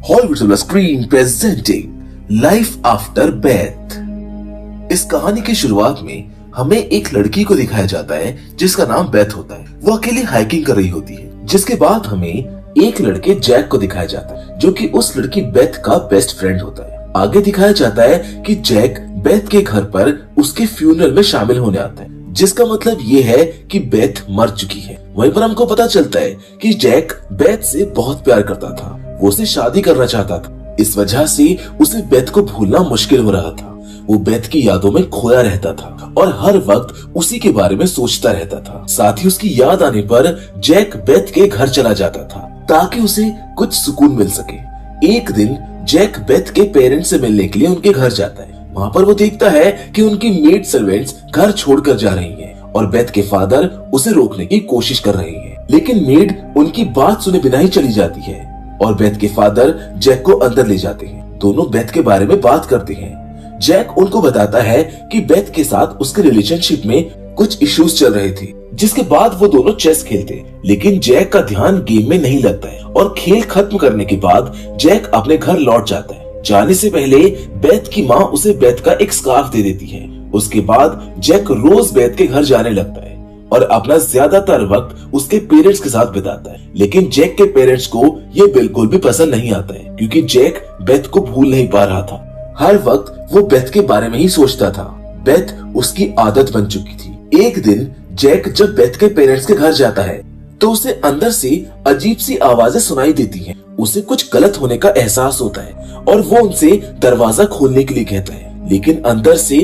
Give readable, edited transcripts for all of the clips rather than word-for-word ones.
Hollywood silver screen presenting life after Beth. इस कहानी की शुरुआत में हमें एक लड़की को दिखाया जाता है जिसका नाम बेथ होता है। वो अकेली हाइकिंग कर रही होती है, जिसके बाद हमें एक लड़के जैक को दिखाया जाता है जो कि उस लड़की बेथ का बेस्ट फ्रेंड होता है। आगे दिखाया जाता है कि जैक बेथ के घर पर उसके फ्यूनरल में शामिल होने आता है, जिसका मतलब ये है कि बेथ मर चुकी है। वहीं पर हमको पता चलता है कि जैक बेथ से बहुत प्यार करता था, वो उसे शादी करना चाहता था। इस वजह से उसे बेथ को भूलना मुश्किल हो रहा था। वो बेथ की यादों में खोया रहता था और हर वक्त उसी के बारे में सोचता रहता था। साथ ही उसकी याद आने पर जैक बेथ के घर चला जाता था ताकि उसे कुछ सुकून मिल सके। एक दिन जैक बेथ के पेरेंट्स से मिलने के लिए उनके घर जाता है। वहाँ पर वो देखता है कि उनकी मेड सर्वेंट्स घर छोड़कर जा रही हैं और बेथ के फादर उसे रोकने की कोशिश कर रहे हैं, लेकिन मेड उनकी बात सुने बिना ही चली जाती है और बेथ के फादर जैक को अंदर ले जाते हैं। दोनों बेथ के बारे में बात करते हैं। जैक उनको बताता है कि बेथ के साथ उसके रिलेशनशिप में कुछ इश्यूज चल रहे थे, जिसके बाद वो दोनों चेस खेलते, लेकिन जैक का ध्यान गेम में नहीं लगता है और खेल खत्म करने के बाद जैक अपने घर लौट जाता है। जाने से पहले बेथ की माँ उसे बेथ का एक स्कार्फ दे देती है। उसके बाद जैक रोज बेथ के घर जाने लगता है और अपना ज्यादातर वक्त उसके पेरेंट्स के साथ बिताता है, लेकिन जैक के पेरेंट्स को ये बिल्कुल भी पसंद नहीं आता है क्योंकि जैक बेथ को भूल नहीं पा रहा था। हर वक्त वो बेथ के बारे में ही सोचता था। बेथ उसकी आदत बन चुकी थी। एक दिन जैक जब बेथ के पेरेंट्स के घर जाता है तो उसे अंदर से अजीब सी आवाजें सुनाई देती हैं। उसे कुछ गलत होने का एहसास होता है और वो उनसे दरवाजा खोलने के लिए कहता है, लेकिन अंदर से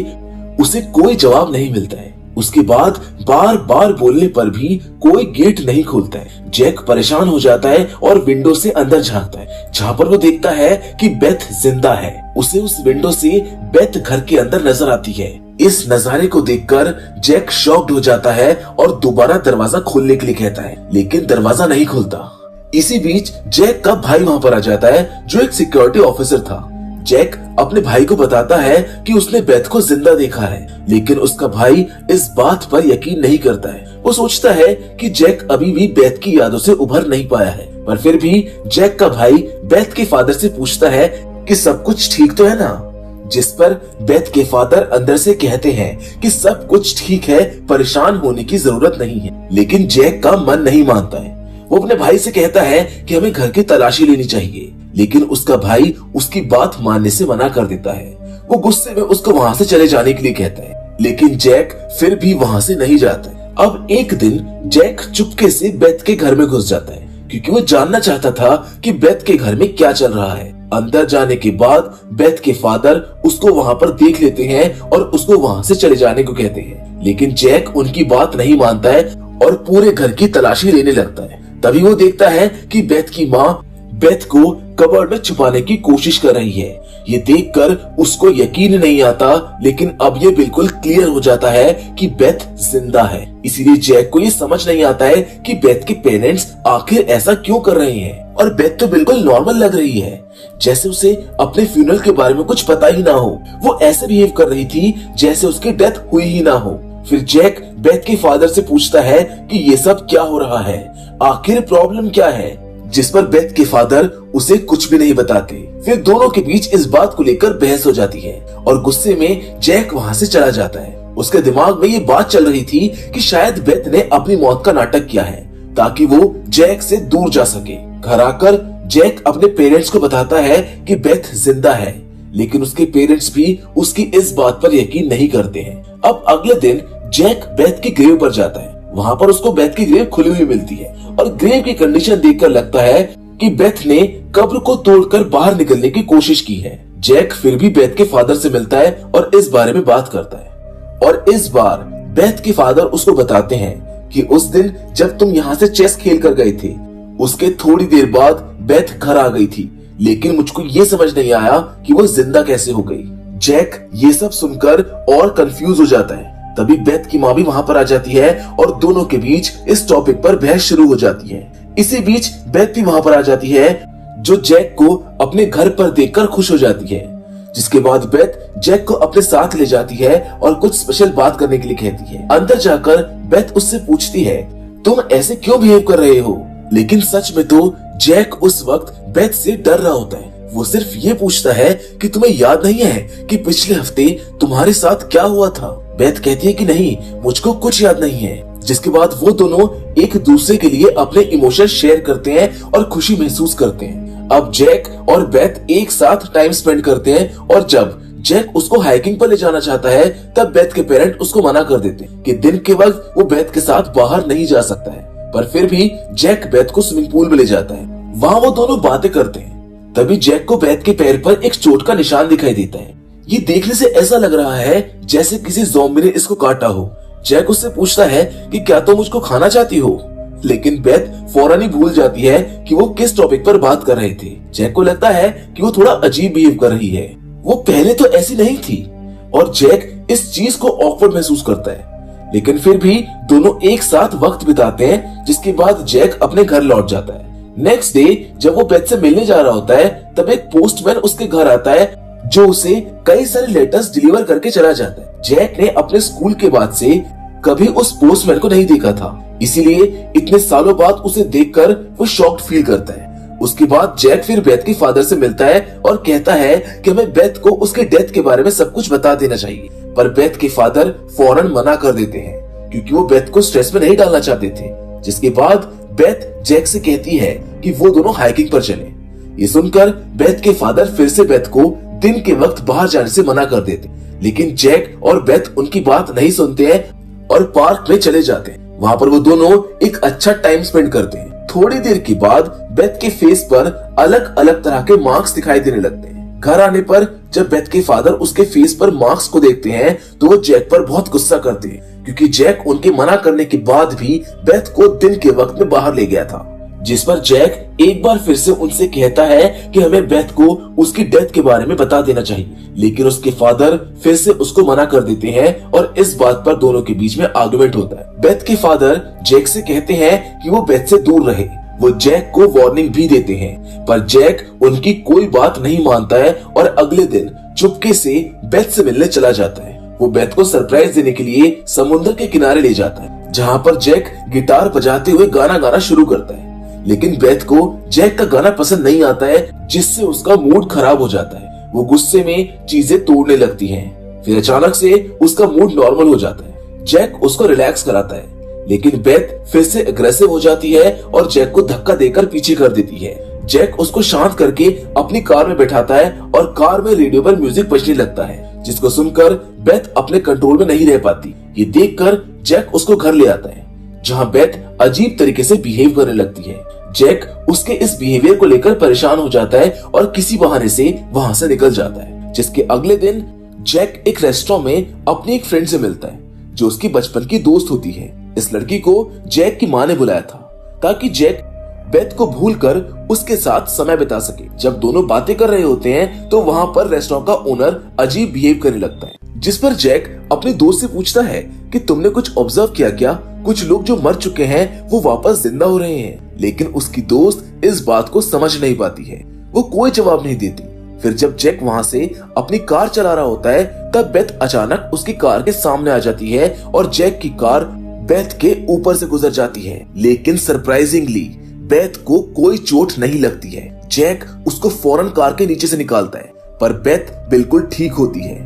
उसे कोई जवाब नहीं मिलता है। उसके बाद बार बार बोलने पर भी कोई गेट नहीं खुलता है। जैक परेशान हो जाता है और विंडो से अंदर झांकता है, जहाँ पर वो देखता है कि बेथ जिंदा है। उसे उस विंडो से बेथ घर के अंदर नजर आती है। इस नजारे को देखकर जैक शॉक्ड हो जाता है और दोबारा दरवाजा खोलने के लिए कहता है, लेकिन दरवाजा नहीं खुलता। इसी बीच जैक का भाई वहाँ पर आ जाता है जो एक सिक्योरिटी ऑफिसर था। जैक अपने भाई को बताता है कि उसने बेथ को जिंदा देखा है, लेकिन उसका भाई इस बात पर यकीन नहीं करता है। वो सोचता है कि जैक अभी भी बेथ की यादों से उभर नहीं पाया है, पर फिर भी जैक का भाई बेथ के फादर से पूछता है कि सब कुछ ठीक तो है ना, जिस पर बेथ के फादर अंदर से कहते हैं कि सब कुछ ठीक है, परेशान होने की जरूरत नहीं है। लेकिन जैक का मन नहीं मानता है। वो अपने भाई से कहता है कि हमें घर की तलाशी लेनी चाहिए, लेकिन उसका भाई उसकी बात मानने से मना कर देता है। वो गुस्से में उसको वहाँ से चले जाने के लिए कहता है, लेकिन जैक फिर भी वहाँ से नहीं जाता है। अब एक दिन जैक चुपके से बेथ के घर में घुस जाता है क्योंकि वो जानना चाहता था कि बेथ के घर में क्या चल रहा है। अंदर जाने के बाद बेथ के फादर उसको वहाँ पर देख लेते हैं और उसको वहाँ से चले जाने को कहते हैं, लेकिन जैक उनकी बात नहीं मानता है और पूरे घर की तलाशी लेने लगता है। तभी वो देखता है कि बेथ की माँ बेथ को कबर्ड में छुपाने की कोशिश कर रही है। ये देखकर उसको यकीन नहीं आता, लेकिन अब ये बिल्कुल क्लियर हो जाता है कि बेथ जिंदा है। इसीलिए जैक को ये समझ नहीं आता है कि बेथ के पेरेंट्स आखिर ऐसा क्यों कर रहे हैं। और बेथ तो बिल्कुल नॉर्मल लग रही है, जैसे उसे अपने फ्यूनरल के बारे में कुछ पता ही ना हो। वो ऐसे बिहेव कर रही थी जैसे उसकी डेथ हुई ही ना हो। फिर जैक बेथ के फादर से पूछता है कि ये सब क्या हो रहा है, आखिर प्रॉब्लम क्या है, जिस पर बेथ के फादर उसे कुछ भी नहीं बताते। फिर दोनों के बीच इस बात को लेकर बहस हो जाती है और गुस्से में जैक वहाँ से चला जाता है। उसके दिमाग में ये बात चल रही थी कि शायद बेथ ने अपनी मौत का नाटक किया है ताकि वो जैक से दूर जा सके। घर आकर जैक अपने पेरेंट्स को बताता है कि बेथ जिंदा है, लेकिन उसके पेरेंट्स भी उसकी इस बात पर यकीन नहीं करते हैं। अब अगले दिन जैक बेथ की ग्रेव पर जाता है। वहाँ पर उसको बेथ की ग्रेव खुली हुई मिलती है और ग्रेव की कंडीशन देखकर लगता है कि बेथ ने कब्र को तोड़कर बाहर निकलने की कोशिश की है। जैक फिर भी बेथ के फादर से मिलता है और इस बारे में बात करता है और इस बार बेथ के फादर उसको बताते हैं कि उस दिन जब तुम यहाँ से चेस खेल कर गए थे, उसके थोड़ी देर बाद बेथ घर आ गई थी, लेकिन मुझको ये समझ नहीं आया कि वो जिंदा कैसे हो गई। जैक ये सब सुनकर और कंफ्यूज हो जाता है। तभी बेथ की माँ भी वहाँ पर आ जाती है और दोनों के बीच इस टॉपिक पर बहस शुरू हो जाती है। इसी बीच बेथ भी वहाँ पर आ जाती है जो जैक को अपने घर पर देखकर खुश हो जाती है, जिसके बाद बेथ जैक को अपने साथ ले जाती है और कुछ स्पेशल बात करने के लिए कहती है। अंदर जाकर बेथ उससे पूछती है, तुम ऐसे क्यों बिहेव कर रहे हो, लेकिन सच में तो जैक उस वक्त बेथ से डर रहा होता है वो सिर्फ ये पूछता है कि तुम्हें याद नहीं है कि पिछले हफ्ते तुम्हारे साथ क्या हुआ था। बेथ कहती है कि नहीं, मुझको कुछ याद नहीं है। जिसके बाद वो दोनों एक दूसरे के लिए अपने इमोशन शेयर करते हैं और खुशी महसूस करते हैं। अब जैक और बेथ एक साथ टाइम स्पेंड करते हैं और जब जैक उसको हाइकिंग पर ले जाना चाहता है तब बेथ के पेरेंट उसको मना कर देते हैं कि दिन के वक्त वो बेथ के साथ बाहर नहीं जा सकता है। पर फिर भी जैक बेथ को स्विमिंग पूल में ले जाता है। वहाँ वो दोनों बातें करते हैं। तभी जैक को बेथ के पैर पर एक चोट का निशान दिखाई देता है। ये देखने से ऐसा लग रहा है जैसे किसी ज़ॉम्बी ने इसको काटा हो। जैक उससे पूछता है कि क्या तुम मुझको खाना चाहती हो, लेकिन बेथ फौरन ही भूल जाती है कि वो किस टॉपिक पर बात कर रहे थे। जैक को लगता है कि वो थोड़ा अजीब बिहेव कर रही है। वो पहले तो ऐसी नहीं थी और जैक इस चीज को ऑकवर्ड महसूस करता है, लेकिन फिर भी दोनों एक साथ वक्त बिताते हैं। जिसके बाद जैक अपने घर लौट जाता है। नेक्स्ट डे जब वो बेथ से मिलने जा रहा होता है तब एक पोस्टमैन उसके घर आता है जो उसे कई सारे लेटर्स डिलीवर करके चला जाता है। जैक ने अपने स्कूल के बाद से कभी उस पोस्टमैन को नहीं देखा था, इसीलिए इतने सालों बाद उसे देखकर वो शॉक्ड फील करता है। उसके बाद जैक फिर बेथ के फादर से मिलता है और कहता है कि हमें बेथ को उसके डेथ के बारे में सब कुछ बता देना चाहिए। पर बेथ के फादर फौरन मना कर देते हैं क्योंकि वो बेथ को स्ट्रेस में नहीं डालना चाहते थे। जिसके बाद बेथ जैक से कहती है कि वो दोनों हाइकिंग पर चले। ये सुनकर बेथ के फादर फिर से बेथ को दिन के वक्त बाहर जाने से मना कर देते, लेकिन जैक और बेथ उनकी बात नहीं सुनते हैं और पार्क में चले जाते हैं। वहाँ पर वो दोनों एक अच्छा टाइम स्पेंड करते हैं। थोड़ी देर के बाद बेथ के फेस पर अलग अलग तरह के मार्क्स दिखाई देने लगते हैं। घर आने पर जब बेथ के फादर उसके फेस पर मार्क्स को देखते हैं तो वो जैक पर बहुत गुस्सा करते हैं क्योंकि जैक उनके मना करने के बाद भी बेथ को दिन के वक्त में बाहर ले गया था। जिस पर जैक एक बार फिर से उनसे कहता है कि हमें बेथ को उसकी डेथ के बारे में बता देना चाहिए, लेकिन उसके फादर फिर से उसको मना कर देते हैं और इस बात पर दोनों के बीच में आर्गुमेंट होता है। बेथ के फादर जैक से कहते हैं कि वो बेथ से दूर रहे। वो जैक को वार्निंग भी देते हैं, पर जैक उनकी कोई बात नहीं मानता है और अगले दिन चुपके से बेथ से मिलने चला जाता है। वो बेथ को सरप्राइज देने के लिए समुद्र के किनारे ले जाता है, जहाँ पर जैक गिटार बजाते हुए गाना गाना शुरू करता है। लेकिन बेथ को जैक का गाना पसंद नहीं आता है, जिससे उसका मूड खराब हो जाता है। वो गुस्से में चीजें तोड़ने लगती हैं। फिर अचानक से उसका मूड नॉर्मल हो जाता है। जैक उसको रिलैक्स कराता है, लेकिन बेथ फिर से अग्रेसिव हो जाती है और जैक को धक्का देकर पीछे कर देती है। जैक उसको शांत करके अपनी कार में बैठाता है और कार में रेडियो पर म्यूजिक बजने लगता है, जिसको सुनकर बेथ अपने कंट्रोल में नहीं रह पाती। ये देखकर जैक उसको घर ले आता है, जहाँ बेथ अजीब तरीके से बिहेव करने लगती है। जैक उसके इस बिहेवियर को लेकर परेशान हो जाता है और किसी बहाने से वहाँ से निकल जाता है। जिसके अगले दिन जैक एक रेस्टोरेंट में अपनी एक फ्रेंड से मिलता है जो उसकी बचपन की दोस्त होती है। इस लड़की को जैक की माँ ने बुलाया था ताकि जैक बेथ को भूलकर उसके साथ समय बिता सके। जब दोनों बातें कर रहे होते हैं तो वहाँ पर रेस्टोरेंट का ओनर अजीब बिहेव करने लगता है, जिस पर जैक अपने दोस्त से पूछता है कि तुमने कुछ ऑब्जर्व किया क्या? कुछ लोग जो मर चुके हैं वो वापस जिंदा हो रहे हैं। लेकिन उसकी दोस्त इस बात को समझ नहीं पाती है। वो कोई जवाब नहीं देती। फिर जब जैक वहाँ से अपनी कार चला रहा होता है तब बेथ अचानक उसकी कार के सामने आ जाती है और जैक की कार बेथ के ऊपर से गुजर जाती है। लेकिन सरप्राइजिंगली बेथ को कोई चोट नहीं लगती है। जैक उसको फौरन कार के नीचे से निकालता है, पर बेथ बिल्कुल ठीक होती है,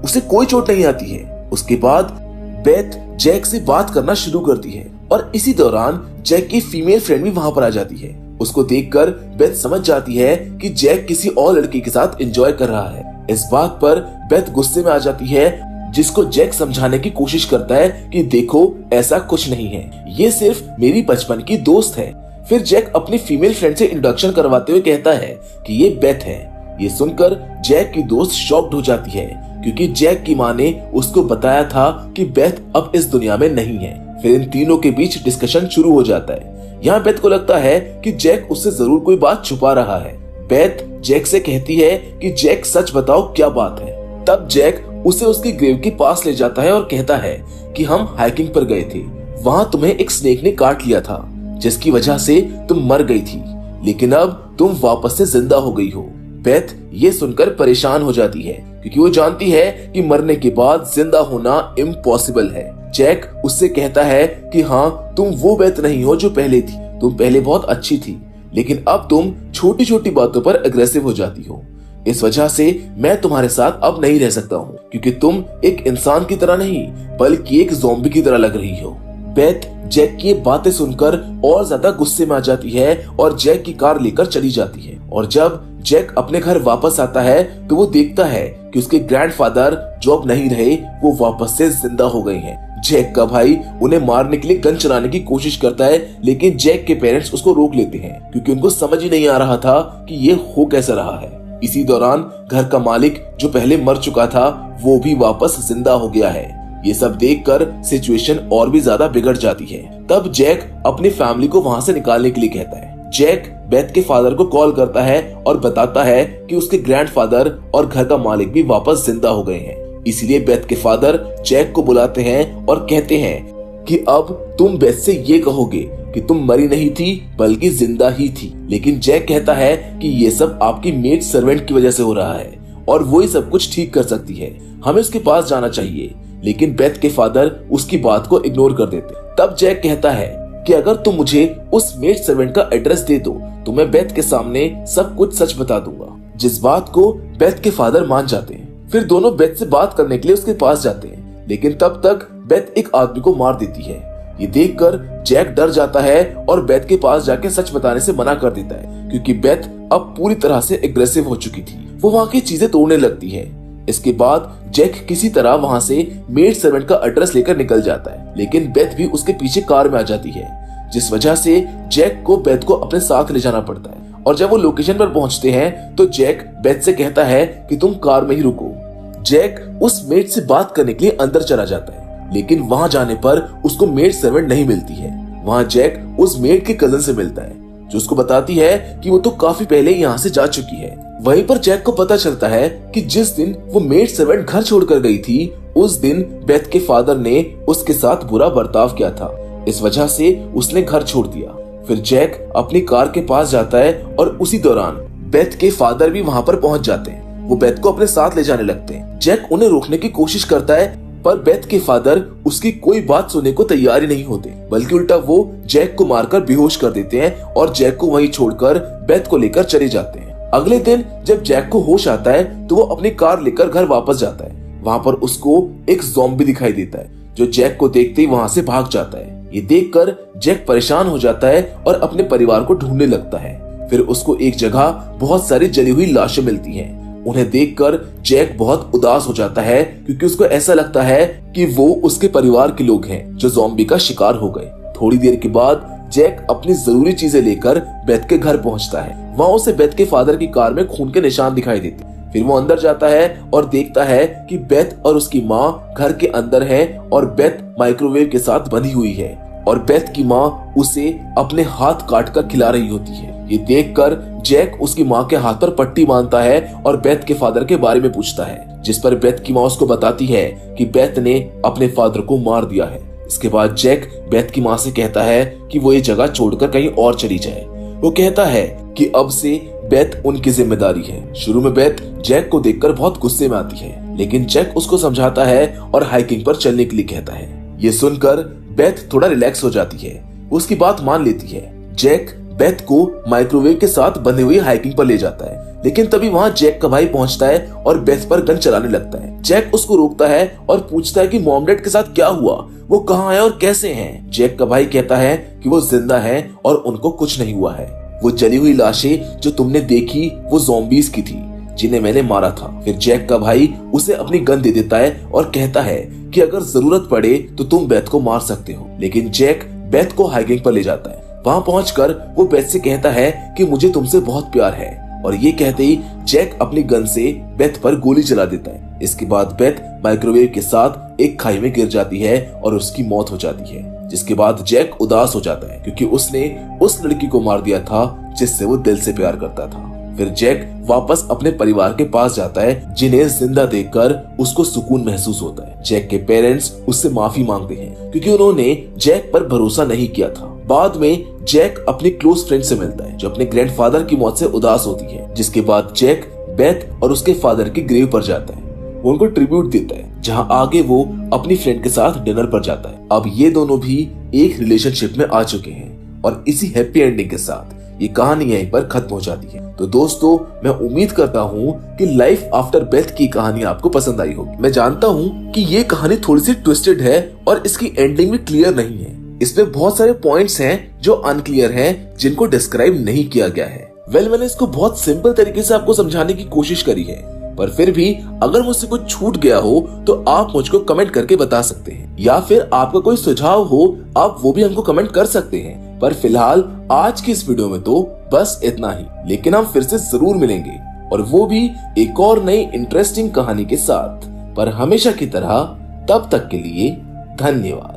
उसे कोई चोट नहीं आती है। उसके बाद बेथ जैक से बात करना शुरू करती है और इसी दौरान जैक की फीमेल फ्रेंड भी वहां पर आ जाती है। उसको देखकर बेथ समझ जाती है कि जैक किसी और लड़की के साथ एंजॉय कर रहा है। इस बात पर बेथ गुस्से में आ जाती है, जिसको जैक समझाने की कोशिश करता है कि देखो ऐसा कुछ नहीं है, ये सिर्फ मेरी बचपन की दोस्त है। फिर जैक अपनी फीमेल फ्रेंड से इंट्रोडक्शन करवाते हुए कहता है कि ये बेथ है। ये सुनकर जैक की दोस्त शॉक्ड हो जाती है क्योंकि जैक की माँ ने उसको बताया था कि बेथ अब इस दुनिया में नहीं है। फिर इन तीनों के बीच डिस्कशन शुरू हो जाता है। यहाँ बेथ को लगता है कि जैक उससे जरूर कोई बात छुपा रहा है। बेथ जैक से कहती है कि जैक सच बताओ क्या बात है। तब जैक उसे उसकी ग्रेव के पास ले जाता है और कहता है कि हम हाइकिंग पर गए थे, वहाँ तुम्हें एक स्नेक ने काट लिया था जिसकी वजह से तुम मर गई थी, लेकिन अब तुम वापस से जिंदा हो गई हो। बेथ ये सुनकर परेशान हो जाती है क्योंकि वो जानती है कि मरने के बाद जिंदा होना इम्पॉसिबल है। जैक उससे कहता है कि हाँ, तुम वो बेथ नहीं हो जो पहले थी, तुम पहले बहुत अच्छी थी, लेकिन अब तुम छोटी छोटी बातों पर अग्रेसिव हो जाती हो। इस वजह से मैं तुम्हारे साथ अब नहीं रह सकता हूँ, क्योंकि तुम एक इंसान की तरह नहीं बल्कि एक ज़ॉम्बी की तरह लग रही हो। बेथ जैक की बातें सुनकर और ज्यादा गुस्से में आ जाती है और जैक की कार लेकर चली जाती है। और जब जैक अपने घर वापस आता है तो वो देखता है कि उसके ग्रैंडफादर जो अब नहीं रहे वो वापस से जिंदा हो गए हैं। जैक का भाई उन्हें मारने के लिए गन चलाने की कोशिश करता है, लेकिन जैक के पेरेंट्स उसको रोक लेते हैं क्योंकि उनको समझ ही नहीं आ रहा था कि ये हो कैसे रहा है। इसी दौरान घर का मालिक जो पहले मर चुका था वो भी वापस जिंदा हो गया है। ये सब देखकर सिचुएशन और भी ज्यादा बिगड़ जाती है। तब जैक अपनी फैमिली को वहां से निकालने के लिए कहता है। जैक बेथ के फादर को कॉल करता है और बताता है कि उसके ग्रैंडफादर और घर का मालिक भी वापस जिंदा हो गए हैं। इसलिए बेथ के फादर जैक को बुलाते हैं और कहते हैं कि अब तुम बेथ से ये कहोगे कि तुम मरी नहीं थी बल्कि जिंदा ही थी। लेकिन जैक कहता है कि ये सब आपकी मेड सर्वेंट की वजह से हो रहा है और वो ही सब कुछ ठीक कर सकती है, हमें उसके पास जाना चाहिए। लेकिन बेथ के फादर उसकी बात को इग्नोर कर देते। तब जैक कहता है कि अगर तुम मुझे उस मेड सर्वेंट का एड्रेस दे दो तो मैं बेथ के सामने सब कुछ सच बता दूंगा, जिस बात को बेथ के फादर मान जाते हैं। फिर दोनों बेथ से बात करने के लिए उसके पास जाते हैं, लेकिन तब तक बेथ एक आदमी को मार देती है। ये देखकर जैक डर जाता है और बेथ के पास जाके सच बताने से मना कर देता है, क्योंकि बेथ अब पूरी तरह से एग्रेसिव हो चुकी थी। वो वहाँ की चीजें तोड़ने लगती है। इसके बाद जैक किसी तरह वहां से मेड सर्वेंट का एड्रेस लेकर निकल जाता है, लेकिन बेथ भी उसके पीछे कार में आ जाती है, जिस वजह से जैक को बेथ को अपने साथ ले जाना पड़ता है। और जब वो लोकेशन पर पहुंचते हैं तो जैक बेथ से कहता है कि तुम कार में ही रुको। जैक उस मेड से बात करने के लिए अंदर चला जाता है, लेकिन वहां जाने पर उसको मेड सर्वेंट नहीं मिलती है। वहां जैक उस मेड के कजन से मिलता है जो उसको बताती है कि वो तो काफी पहले यहाँ से जा चुकी है। वहीं पर जैक को पता चलता है कि जिस दिन वो मेड सर्वेंट घर छोड़कर गई थी उस दिन बेथ के फादर ने उसके साथ बुरा बर्ताव किया था। इस वजह से उसने घर छोड़ दिया। फिर जैक अपनी कार के पास जाता है और उसी दौरान बेथ के फादर भी वहां पर पहुंच जाते हैं। वो बेथ को अपने साथ ले जाने लगते हैं। जैक उन्हें रोकने की कोशिश करता है, पर बेथ के फादर उसकी कोई बात सुनने को तैयार ही नहीं होते, बल्कि उल्टा वो जैक को मारकर बेहोश कर देते हैं और जैक को वहीं छोड़कर बेथ को लेकर चले जाते हैं। अगले दिन जब जैक को होश आता है तो वो अपनी कार लेकर घर वापस जाता है। वहां पर उसको एक ज़ॉम्बी दिखाई देता है जो जैक को देखते ही वहां से भाग जाता है। ये देखकर जैक परेशान हो जाता है और अपने परिवार को ढूंढने लगता है। फिर उसको एक जगह बहुत सारी जली हुई लाशें मिलती हैं। उन्हें देखकर जैक बहुत उदास हो जाता है, क्योंकि उसको ऐसा लगता है कि वो उसके परिवार के लोग हैं जो ज़ॉम्बी का शिकार हो गए। थोड़ी देर के बाद जैक अपनी जरूरी चीजें लेकर बेथ के घर पहुंचता है। वहां उसे बेथ के फादर की कार में खून के निशान दिखाई देते। फिर वो अंदर जाता है और देखता है कि बेथ और उसकी माँ घर के अंदर है और बेथ माइक्रोवेव के साथ बंधी हुई है और बेथ की माँ उसे अपने हाथ काट कर खिला रही होती है। ये देखकर जैक उसकी माँ के हाथ पर पट्टी बांधता है और बेथ के फादर के बारे में पूछता है, जिस पर बेथ की माँ उसको बताती है कि बेथ ने अपने फादर को मार दिया है। इसके बाद जैक बेथ की माँ से कहता है कि वो ये जगह छोड़कर कहीं और चली जाए। वो कहता है कि अब से बेथ उनकी जिम्मेदारी है। शुरू में बेथ जैक को देखकर बहुत गुस्से में आती है, लेकिन जैक उसको समझाता है और हाइकिंग पर चलने के लिए कहता है। ये सुनकर बेथ थोड़ा रिलैक्स हो जाती है, उसकी बात मान लेती है। जैक बेथ को माइक्रोवेव के साथ बंधे हुए हाइकिंग पर ले जाता है, लेकिन तभी वहां जैक का भाई पहुंचता है और बेथ पर गन चलाने लगता है। जैक उसको रोकता है और पूछता है कि मॉम डैड के साथ क्या हुआ, वो कहाँ है और कैसे हैं। जैक का भाई कहता है कि वो जिंदा है और उनको कुछ नहीं हुआ है। वो जली हुई लाशें जो तुमने देखी वो ज़ॉम्बीज़ की थी जिन्हें मैंने मारा था। फिर जैक का भाई उसे अपनी गन दे देता है और कहता है कि अगर जरूरत पड़े तो तुम बेथ को मार सकते हो। लेकिन जैक बेथ को हाइकिंग पर ले जाता है। वहां पहुंचकर वो बेथ से कहता है कि मुझे तुमसे बहुत प्यार है, और ये कहते ही जैक अपनी गन से बेथ पर गोली चला देता है। इसके बाद बेथ माइक्रोवेव के साथ एक खाई में गिर जाती है और उसकी मौत हो जाती है, जिसके बाद जैक उदास हो जाता है क्योंकि उसने उस लड़की को मार दिया था जिससे वो दिल से प्यार करता था। फिर जैक वापस अपने परिवार के पास जाता है, जिन्हें जिंदा देखकर उसको सुकून महसूस होता है। जैक के पेरेंट्स उससे माफी मांगते हैं क्योंकि उन्होंने जैक पर भरोसा नहीं किया था। बाद में जैक अपने क्लोज फ्रेंड से मिलता है जो अपने ग्रैंडफादर की मौत से उदास होती है, जिसके बाद जैक बेथ और उसके फादर की ग्रेव पर जाता है। वो उनको ट्रिब्यूट देता है, जहां आगे वो अपनी फ्रेंड के साथ डिनर पर जाता है। अब ये दोनों भी एक रिलेशनशिप में आ चुके हैं और इसी हैप्पी एंडिंग के साथ ये कहानी यहीं पर खत्म हो जाती है। तो दोस्तों, मैं उम्मीद करता हूँ कि लाइफ आफ्टर डेथ की कहानी आपको पसंद आई होगी। मैं जानता हूँ कि ये कहानी थोड़ी सी ट्विस्टेड है और इसकी एंडिंग भी क्लियर नहीं है। इसमें बहुत सारे पॉइंट्स हैं जो अनक्लियर हैं, जिनको डिस्क्राइब नहीं किया गया है। मैंने इसको बहुत सिंपल तरीके से आपको समझाने की कोशिश करी है, पर फिर भी अगर मुझसे कुछ छूट गया हो तो आप मुझको कमेंट करके बता सकते हैं, या फिर आपका कोई सुझाव हो आप वो भी हमको कमेंट कर सकते हैं। पर फिलहाल आज की इस वीडियो में तो बस इतना ही, लेकिन हम फिर से जरूर मिलेंगे, और वो भी एक और नई इंटरेस्टिंग कहानी के साथ। पर हमेशा की तरह तब तक के लिए धन्यवाद।